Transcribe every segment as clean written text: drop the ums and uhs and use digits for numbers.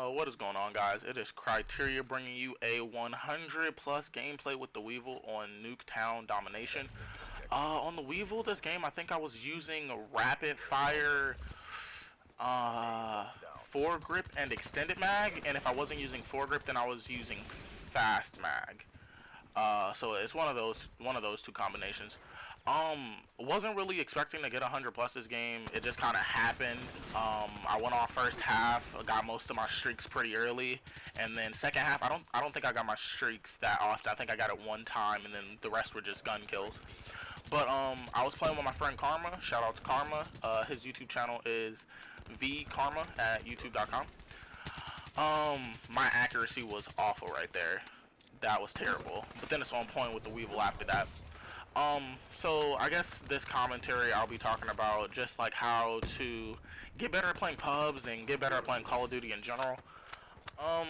What is going on, guys? It is Criteria bringing you a 100 plus gameplay with the Weevil on Nuketown Domination. On the Weevil, this game, I think I was using Rapid Fire, Foregrip and Extended Mag, and if I wasn't using Foregrip, then I was using Fast Mag. So it's one of those two combinations. Wasn't really expecting to get 100 plus this game. It just kind of happened. I went off first half, got most of my streaks pretty early, and then second half, I don't think I got my streaks that often. I think I got it one time, and then the rest were just gun kills. But I was playing with my friend Karma. Shout out to Karma. His YouTube channel is vkarma at youtube.com. My accuracy was awful right there. That was terrible. But then it's on point with the Weevil after that. So I guess this commentary I'll be talking about just like how to get better at playing pubs and get better at playing Call of Duty in general. Um,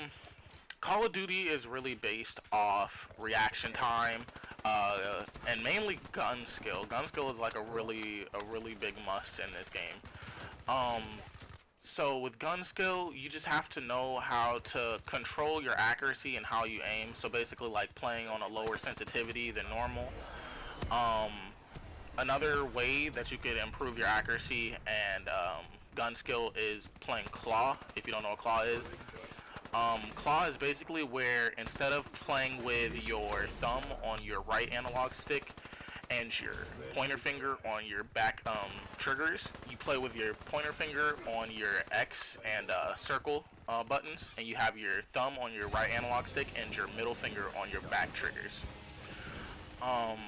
Call of Duty is really based off reaction time, and mainly gun skill. Gun skill is like a really big must in this game. Um, so with gun skill, you just have to know how to control your accuracy and how you aim. So basically, like playing on a lower sensitivity than normal. Um, Another way that you could improve your accuracy and gun skill is playing Claw. If you don't know what Claw is, Claw is basically where instead of playing with your thumb on your right analog stick and your pointer finger on your back triggers, you play with your pointer finger on your X and circle buttons, and you have your thumb on your right analog stick and your middle finger on your back triggers. Um,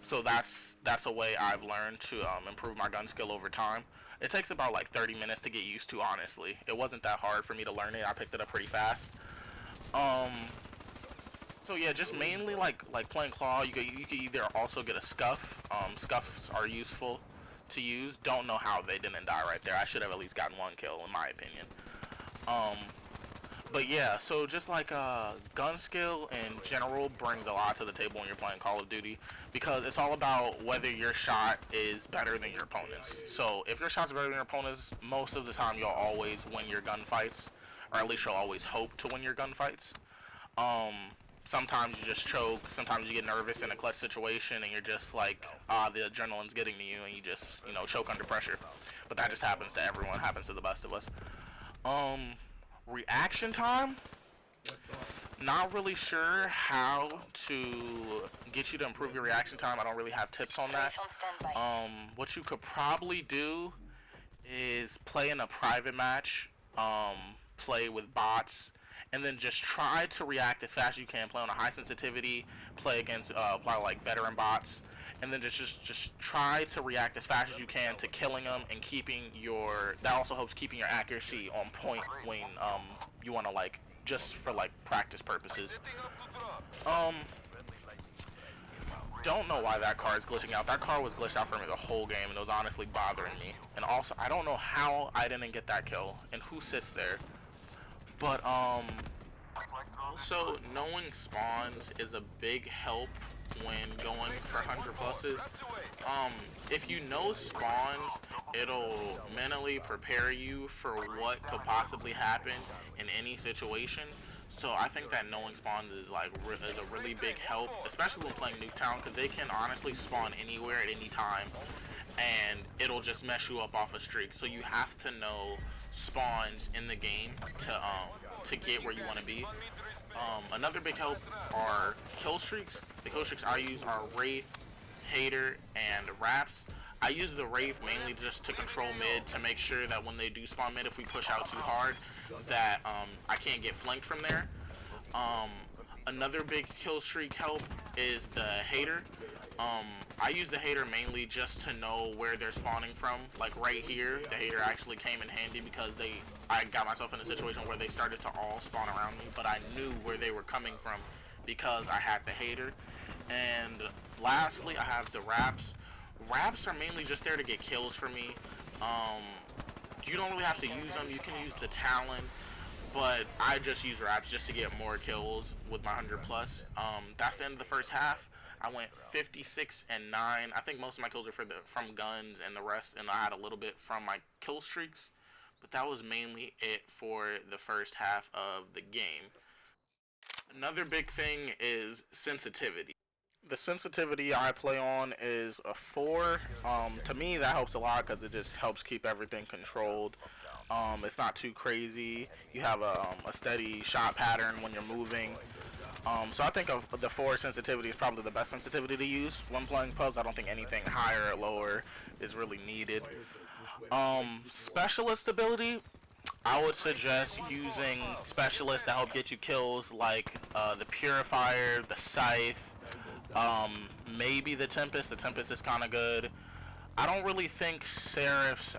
so that's a way I've learned to improve my gun skill over time. It takes about like 30 minutes to get used to, honestly. It wasn't that hard for me to learn it. I picked it up pretty fast. Um, so yeah, just mainly like playing Claw. You could either also get a Scuff. Scuffs are useful to use. Don't know how they didn't die right there. I should have at least gotten one kill in my opinion. Um, but yeah, so just like gun skill in general brings a lot to the table when you're playing Call of Duty, because it's all about whether your shot is better than your opponent's. So if your shot's better than your opponent's, most of the time you'll always win your gunfights, or at least you'll always hope to win your gunfights. Um, Sometimes you just choke, sometimes you get nervous in a clutch situation and you're just like, the adrenaline's getting to you and you just, choke under pressure. But that just happens to everyone, happens to the best of us. Um, Reaction time? Not really sure how to get you to improve your reaction time. I don't really have tips on that. What you could probably do is play in a private match, play with bots, and then just try to react as fast as you can. Play on a high sensitivity, play against probably like veteran bots, and then just try to react as fast as you can to killing them and keeping your. That also helps keeping your accuracy on point when you want to like just for like practice purposes. Um, don't know why that car is glitching out. That car was glitched out for me the whole game, and it was honestly bothering me. And also, I don't know how I didn't get that kill and who sits there. But also knowing spawns is a big help when going for 100 pluses. If you know spawns, it'll mentally prepare you for what could possibly happen in any situation. So I think that knowing spawns is like is a really big help, especially when playing Nuketown, because they can honestly spawn anywhere at any time, and it'll just mess you up off a streak. So you have to know spawns in the game to get where you want to be. Another big help are kill streaks. The kill streaks I use are Wraith, Hater, and Raps. I use the Wraith mainly just to control mid, to make sure that when they do spawn mid, if we push out too hard, that I can't get flanked from there. Um, Another big kill streak help is the Hater. I use the Hater mainly just to know where they're spawning from. Like right here, the Hater actually came in handy because I got myself in a situation where they started to all spawn around me, but I knew where they were coming from because I had the Hater. And lastly, I have the Raps. Raps are mainly just there to get kills for me. You don't really have to use them. You can use the Talon, but I just use Raps just to get more kills with my 100 plus. That's the end of the first half. I went 56 and 9. I think most of my kills are from guns and the rest, and I had a little bit from my kill streaks. But that was mainly it for the first half of the game. Another big thing is sensitivity. The sensitivity I play on is a 4. To me, that helps a lot because it just helps keep everything controlled. It's not too crazy. You have a steady shot pattern when you're moving. So I think of the 4 sensitivity is probably the best sensitivity to use when playing pubs. I don't think anything higher or lower is really needed. Specialist ability, I would suggest using specialists to help get you kills like the Purifier, the Scythe, maybe the Tempest. The Tempest is kind of good. I don't really think Seraph's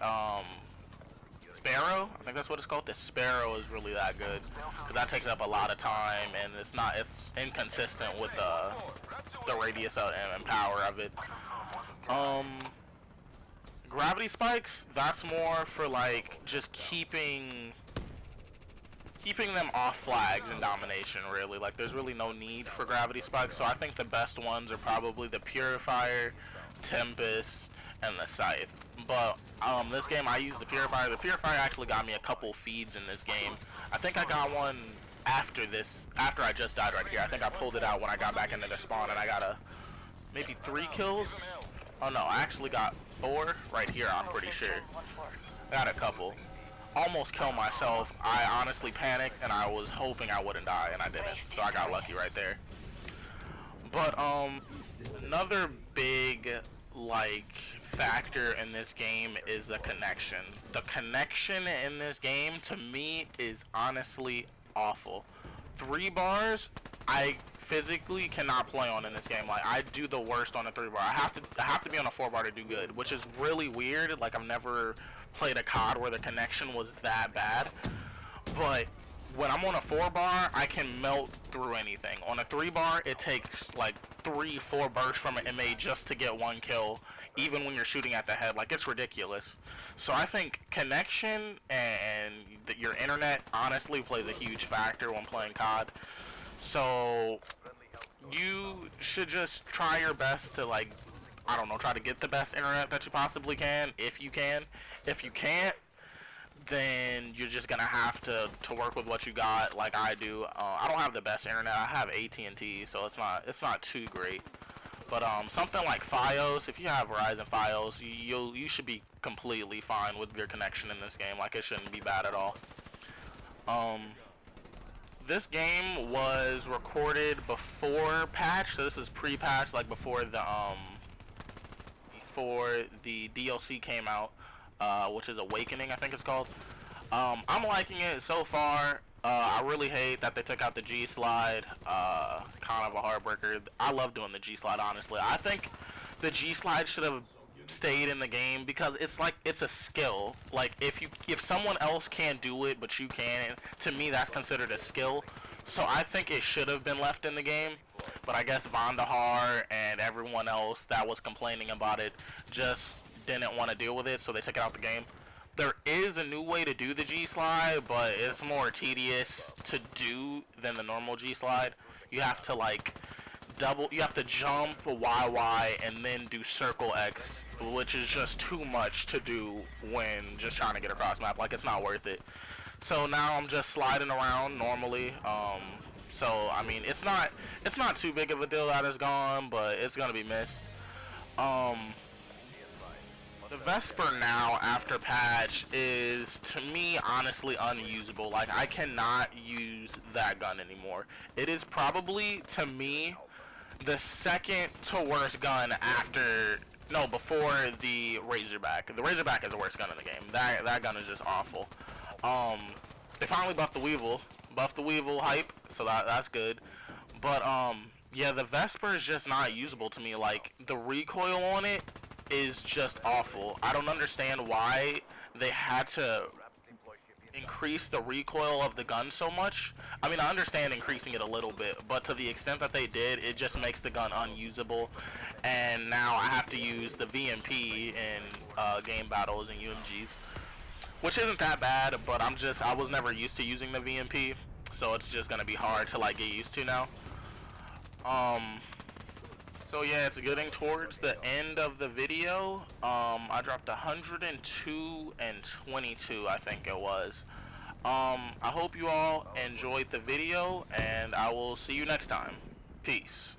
Sparrow, I think that's what it's called. The Sparrow is really that good because that takes up a lot of time and it's inconsistent with the radius and power of it. Gravity spikes, that's more for like just keeping them off flags in domination, really. Like there's really no need for gravity spikes, so I think the best ones are probably the Purifier, Tempest, and the Scythe. But this game I used the Purifier. The Purifier actually got me a couple feeds in this game. I think I got one after I just died right here. I think I pulled it out when I got back into the spawn and I got maybe 3 kills. Oh no, I actually got 4 right here, I'm pretty sure. Got a couple. Almost killed myself. I honestly panicked and I was hoping I wouldn't die and I didn't. So I got lucky right there. But another big like factor in this game is the connection. The connection in this game to me is honestly awful. 3 bars, I physically cannot play on in this game. Like I do the worst on a 3 bar. I have to be on a 4 bar to do good, which is really weird. Like I've never played a COD where the connection was that bad. But when I'm on a 4 bar, I can melt through anything. On a 3 bar, it takes like 3-4 bursts from an MA just to get 1 kill, even when you're shooting at the head. Like it's ridiculous. So I think connection and your internet honestly plays a huge factor when playing COD. So you should just try your best to, like, I don't know, try to get the best internet that you possibly can, if you can. If you can't, then you're just gonna have to work with what you got, like I do. I don't have the best internet. I have AT&T, so it's not too great. But something like Fios, if you have Verizon Fios, you should be completely fine with your connection in this game. Like it shouldn't be bad at all. This game was recorded before patch, so this is pre-patch, like before the DLC came out, which is Awakening, I think it's called. I'm liking it so far. I really hate that they took out the G slide. Kind of a heartbreaker. I love doing the G slide, honestly. I think the G slide should have stayed in the game because it's a skill. Like if someone else can't do it but you can, to me that's considered a skill. So I think it should have been left in the game. But I guess Vandahar and everyone else that was complaining about it just didn't want to deal with it, so they took it out the game. There is a new way to do the G slide, but it's more tedious to do than the normal G slide. You have to like you have to jump YY and then do circle X, which is just too much to do when just trying to get across map. Like it's not worth it. So now I'm just sliding around normally. So I mean it's not too big of a deal that it's gone, but it's gonna be missed. The Vesper now after patch is to me honestly unusable. Like I cannot use that gun anymore. It is probably to me the second to worst gun before the Razorback. The Razorback is the worst gun in the game. That gun is just awful. They finally buffed the Weevil. Buffed the Weevil hype, so that's good. But yeah, the Vesper is just not usable to me. Like the recoil on it is just awful. I don't understand why they had to increase the recoil of the gun so much. I mean, I understand increasing it a little bit, but to the extent that they did, it just makes the gun unusable. And now I have to use the VMP in game battles and UMGs, which isn't that bad, but I was never used to using the VMP, so it's just gonna be hard to like get used to now. So So yeah, it's getting towards the end of the video. I dropped 102 and 22, I think it was. I hope you all enjoyed the video, and I will see you next time. Peace.